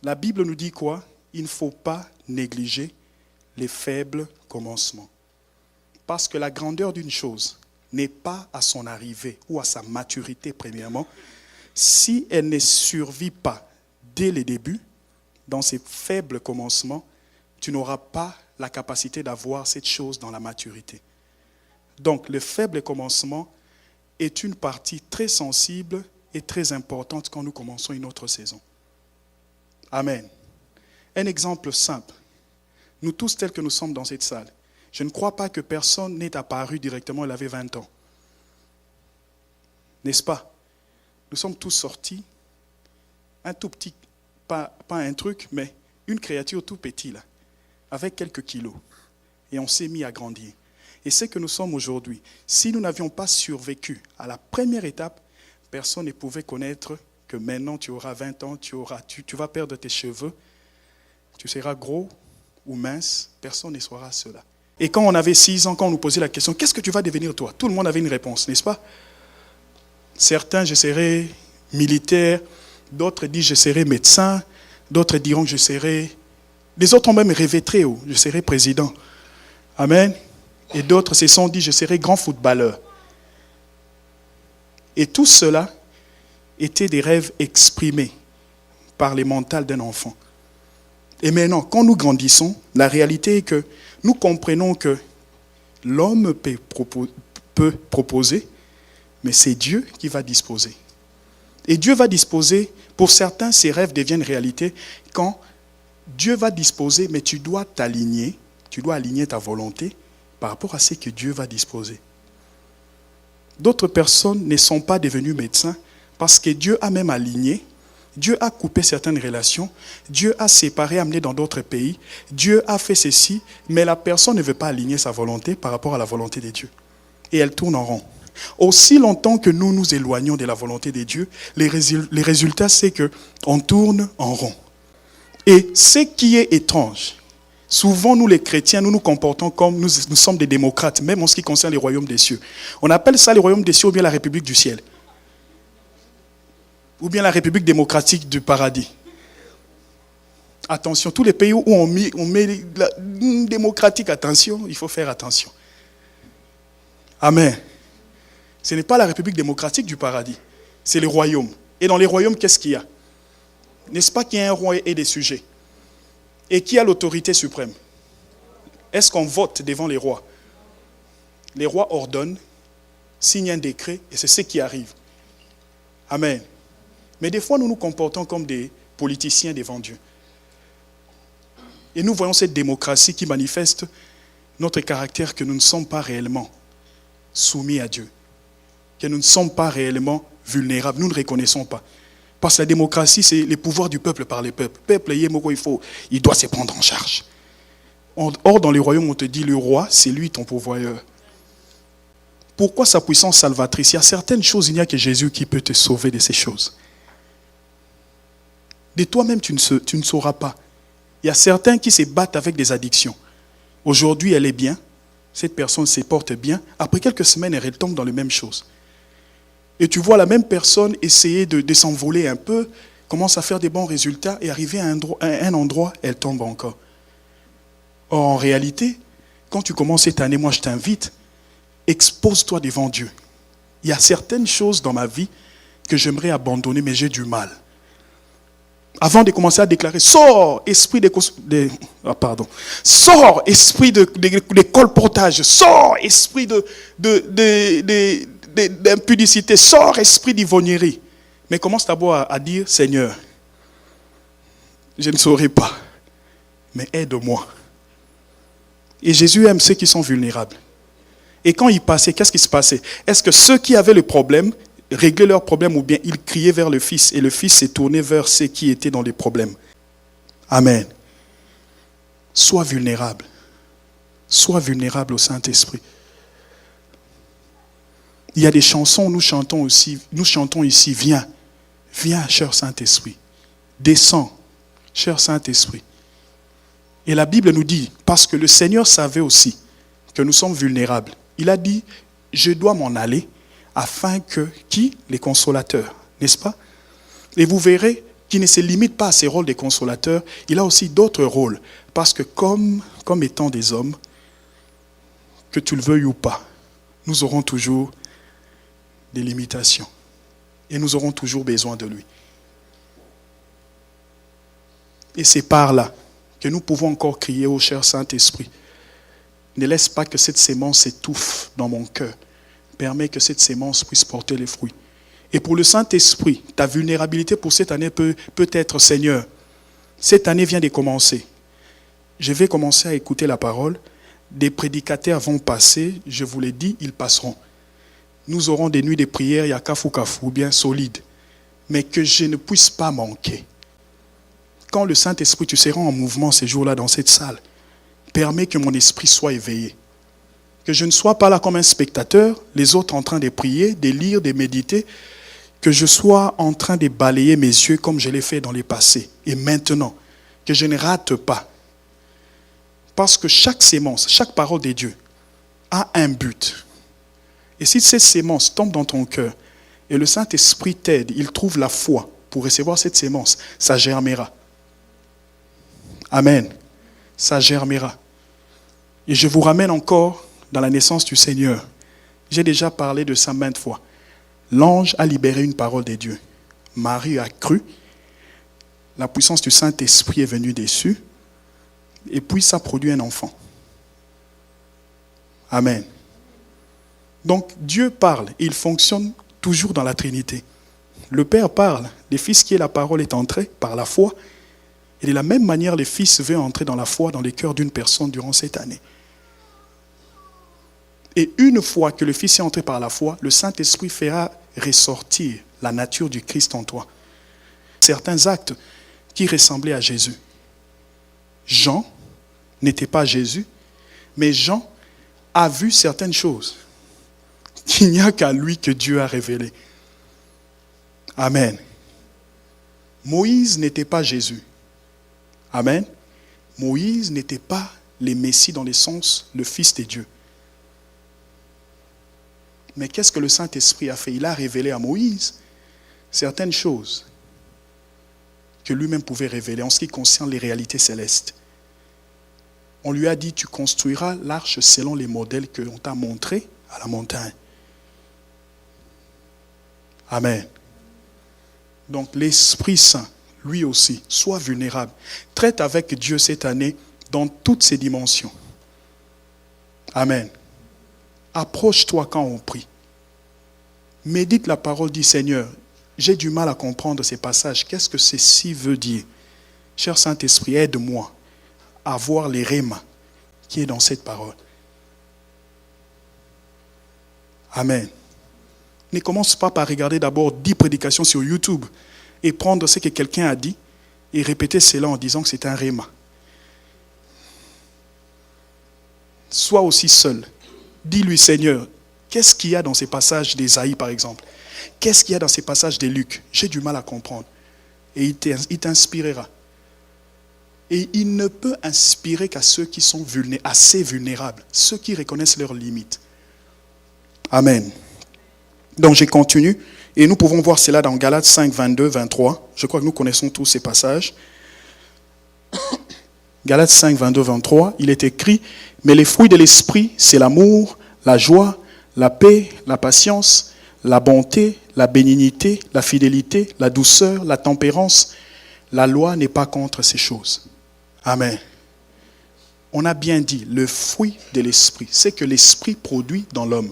La Bible nous dit quoi? Il ne faut pas négliger les faibles commencements. Parce que la grandeur d'une chose n'est pas à son arrivée ou à sa maturité premièrement, si elle ne survit pas dès le début, dans ces faibles commencements, tu n'auras pas la capacité d'avoir cette chose dans la maturité. Donc, le faible commencement est une partie très sensible et très importante quand nous commençons une autre saison. Amen. Un exemple simple. Nous tous tels que nous sommes dans cette salle, je ne crois pas que personne n'est apparu directement, il avait 20 ans. N'est-ce pas? Nous sommes tous sortis, un tout petit, pas un truc, mais une créature tout petit là, avec quelques kilos. Et on s'est mis à grandir. Et c'est que nous sommes aujourd'hui. Si nous n'avions pas survécu à la première étape, personne ne pouvait connaître que maintenant tu auras 20 ans, tu vas perdre tes cheveux, tu seras gros ou mince, personne ne saura cela. Et quand on avait 6 ans, quand on nous posait la question, qu'est-ce que tu vas devenir toi? Tout le monde avait une réponse, n'est-ce pas? Certains, je serai militaire, d'autres disent je serai médecin, d'autres diront que je serai... Les autres ont même rêvé très haut, je serai président. Amen. Et d'autres se sont dit je serai grand footballeur. Et tout cela étaient des rêves exprimés par les mentales d'un enfant. Et maintenant, quand nous grandissons, la réalité est que nous comprenons que l'homme peut proposer, mais c'est Dieu qui va disposer. Et Dieu va disposer, pour certains, ces rêves deviennent réalité quand Dieu va disposer, mais tu dois t'aligner, tu dois aligner ta volonté par rapport à ce que Dieu va disposer. D'autres personnes ne sont pas devenues médecins parce que Dieu a même aligné, Dieu a coupé certaines relations, Dieu a séparé, amené dans d'autres pays, Dieu a fait ceci, mais la personne ne veut pas aligner sa volonté par rapport à la volonté de Dieu. Et elle tourne en rond. Aussi longtemps que nous nous éloignons de la volonté de Dieu, les résultats, c'est qu'on tourne en rond. Et ce qui est étrange, souvent nous les chrétiens, nous nous comportons comme nous sommes des démocrates, même en ce qui concerne les royaumes des cieux. On appelle ça les royaumes des cieux ou bien la République du ciel. Ou bien la République démocratique du paradis. Attention, tous les pays où on met la démocratique, attention, il faut faire attention. Amen. Ce n'est pas la République démocratique du paradis, c'est les royaumes. Et dans les royaumes, qu'est-ce qu'il y a? N'est-ce pas qu'il y a un roi et des sujets? Et qui a l'autorité suprême? Est-ce qu'on vote devant les rois? Les rois ordonnent, signent un décret, et c'est ce qui arrive. Amen. Mais des fois, nous nous comportons comme des politiciens devant Dieu. Et nous voyons cette démocratie qui manifeste notre caractère que nous ne sommes pas réellement soumis à Dieu. Que nous ne sommes pas réellement vulnérables. Nous ne reconnaissons pas. Parce que la démocratie, c'est le pouvoir du peuple par les peuples. Le peuple, il doit se prendre en charge. Or, dans les royaumes, on te dit, le roi, c'est lui ton pourvoyeur. Pourquoi sa puissance salvatrice? Il y a certaines choses, il n'y a que Jésus qui peut te sauver de ces choses. De toi-même, tu ne sauras pas. Il y a certains qui se battent avec des addictions. Aujourd'hui, elle est bien. Cette personne se porte bien. Après quelques semaines, elle retombe dans les mêmes choses. Et tu vois la même personne essayer de s'envoler un peu, commence à faire des bons résultats et arriver à un endroit, elle tombe encore. Or, en réalité, quand tu commences cette année, moi je t'invite, expose-toi devant Dieu. Il y a certaines choses dans ma vie que j'aimerais abandonner, mais j'ai du mal. Avant de commencer à déclarer, sors, esprit sors, esprit de colportage, sors, esprit d'impudicité, sors, esprit d'ivrognerie. Mais commence d'abord à dire, Seigneur, je ne saurais pas, mais aide-moi. Et Jésus aime ceux qui sont vulnérables. Et quand il passait, qu'est-ce qui se passait? Est-ce que ceux qui avaient le problème réglaient leurs problèmes ou bien ils criaient vers le Fils et le Fils s'est tourné vers ceux qui étaient dans les problèmes? Amen. Sois vulnérable. Sois vulnérable au Saint-Esprit. Il y a des chansons où nous chantons ici, viens, cher Saint-Esprit. Descends, cher Saint-Esprit. Et la Bible nous dit, parce que le Seigneur savait aussi que nous sommes vulnérables, il a dit, je dois m'en aller afin que, qui? Les consolateurs, n'est-ce pas? Et vous verrez, qui ne se limite pas à ses rôles de consolateur, il a aussi d'autres rôles. Parce que comme étant des hommes, que tu le veuilles ou pas, nous aurons toujours des limitations. Et nous aurons toujours besoin de lui. Et c'est par là que nous pouvons encore crier au cher Saint-Esprit. Ne laisse pas que cette sémence s'étouffe dans mon cœur. Permets que cette sémence puisse porter les fruits. Et pour le Saint-Esprit, ta vulnérabilité pour cette année peut être, Seigneur, cette année vient de commencer. Je vais commencer à écouter la parole. Des prédicateurs vont passer, je vous l'ai dit, ils passeront. Nous aurons des nuits de prière, il y a kafou, bien solides. Mais que je ne puisse pas manquer. Quand le Saint-Esprit, tu seras en mouvement ces jours-là dans cette salle, permets que mon esprit soit éveillé. Que je ne sois pas là comme un spectateur, les autres en train de prier, de lire, de méditer. Que je sois en train de balayer mes yeux comme je l'ai fait dans le passé. Et maintenant, que je ne rate pas. Parce que chaque sémence, chaque parole de Dieu a un but. Et si cette sémence tombe dans ton cœur et le Saint-Esprit t'aide, il trouve la foi pour recevoir cette sémence, ça germera. Amen. Ça germera. Et je vous ramène encore dans la naissance du Seigneur. J'ai déjà parlé de ça maintes fois. L'ange a libéré une parole de Dieu. Marie a cru. La puissance du Saint-Esprit est venue dessus. Et puis ça produit un enfant. Amen. Donc Dieu parle et il fonctionne toujours dans la Trinité. Le Père parle, le Fils qui est la parole est entré par la foi. Et de la même manière, le Fils veut entrer dans la foi dans le cœur d'une personne durant cette année. Et une fois que le Fils est entré par la foi, le Saint-Esprit fera ressortir la nature du Christ en toi. Certains actes qui ressemblaient à Jésus. Jean n'était pas Jésus, mais Jean a vu certaines choses qu'il n'y a qu'à lui que Dieu a révélées. Amen. Moïse n'était pas Jésus. Amen. Moïse n'était pas le Messie dans le sens, le Fils de Dieu. Mais qu'est-ce que le Saint-Esprit a fait? Il a révélé à Moïse certaines choses que lui-même pouvait révéler en ce qui concerne les réalités célestes. On lui a dit, tu construiras l'arche selon les modèles que l'on t'a montrés à la montagne. Amen. Donc l'Esprit Saint, lui aussi, soit vulnérable. Traite avec Dieu cette année dans toutes ses dimensions. Amen. Approche-toi quand on prie. Médite la parole, dis Seigneur, j'ai du mal à comprendre ces passages. Qu'est-ce que ceci veut dire? Cher Saint-Esprit, aide-moi à voir les rémas qui est dans cette parole. Amen. Ne commence pas par regarder d'abord 10 prédications sur YouTube et prendre ce que quelqu'un a dit et répéter cela en disant que c'est un réma. Sois aussi seul. Dis-lui, Seigneur, qu'est-ce qu'il y a dans ces passages d'Ésaïe, par exemple? Qu'est-ce qu'il y a dans ces passages de Luc? J'ai du mal à comprendre. Et il t'inspirera. Et il ne peut inspirer qu'à ceux qui sont assez vulnérables, ceux qui reconnaissent leurs limites. Amen. Donc je continue. Et nous pouvons voir cela dans Galates 5, 22, 23. Je crois que nous connaissons tous ces passages. Galates 5, 22, 23. Il est écrit, mais les fruits de l'esprit, c'est l'amour, la joie, la paix, la patience, la bonté, la bénignité, la fidélité, la douceur, la tempérance. La loi n'est pas contre ces choses. Amen. On a bien dit, le fruit de l'esprit, c'est que l'esprit produit dans l'homme.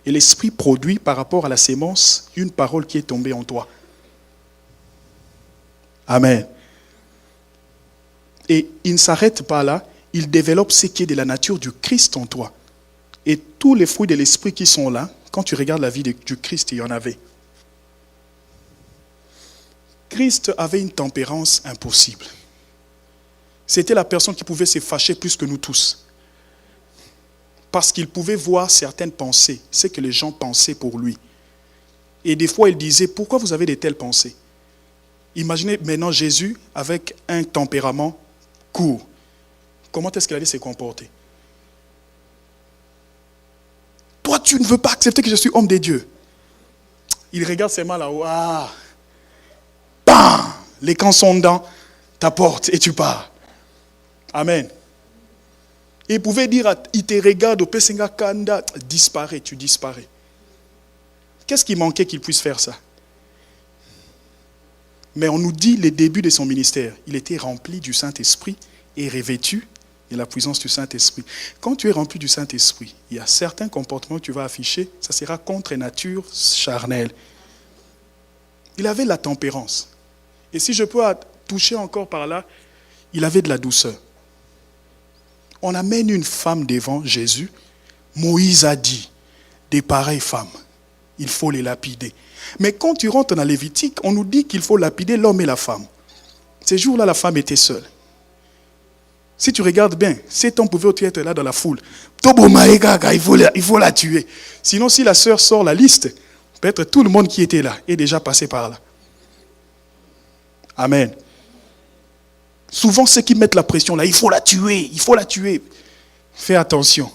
Et l'esprit produit par rapport à la sémence une parole qui est tombée en toi. Amen. Et il ne s'arrête pas là, il développe ce qui est de la nature du Christ en toi. Et tous les fruits de l'esprit qui sont là, quand tu regardes la vie du Christ, il y en avait. Christ avait une tempérance impossible. C'était la personne qui pouvait se fâcher plus que nous tous. Parce qu'il pouvait voir certaines pensées, ce que les gens pensaient pour lui. Et des fois, il disait, pourquoi vous avez de telles pensées? Imaginez maintenant Jésus avec un tempérament court. Comment est-ce qu'il allait se comporter? Toi, tu ne veux pas accepter que je suis homme de Dieu. Il regarde ses mains là-haut. Ah, bam! Les camps sont dans ta porte et tu pars. Amen. Et il pouvait dire, il te regarde au Pesenga Kanda, disparaît, tu disparais. Qu'est-ce qui manquait qu'il puisse faire ça? Mais on nous dit les débuts de son ministère. Il était rempli du Saint-Esprit et revêtu de la puissance du Saint-Esprit. Quand tu es rempli du Saint-Esprit, il y a certains comportements que tu vas afficher, ça sera contre nature charnelle. Il avait de la tempérance. Et si je peux toucher encore par là, il avait de la douceur. On amène une femme devant Jésus. Moïse a dit, des pareilles femmes, il faut les lapider. Mais quand tu rentres dans Lévitique, on nous dit qu'il faut lapider l'homme et la femme. Ces jours-là, la femme était seule. Si tu regardes bien, cet homme pouvait être là dans la foule. Il faut la tuer. Sinon, si la sœur sort la liste, peut-être tout le monde qui était là est déjà passé par là. Amen. Souvent, ceux qui mettent la pression là, il faut la tuer, il faut la tuer. Fais attention.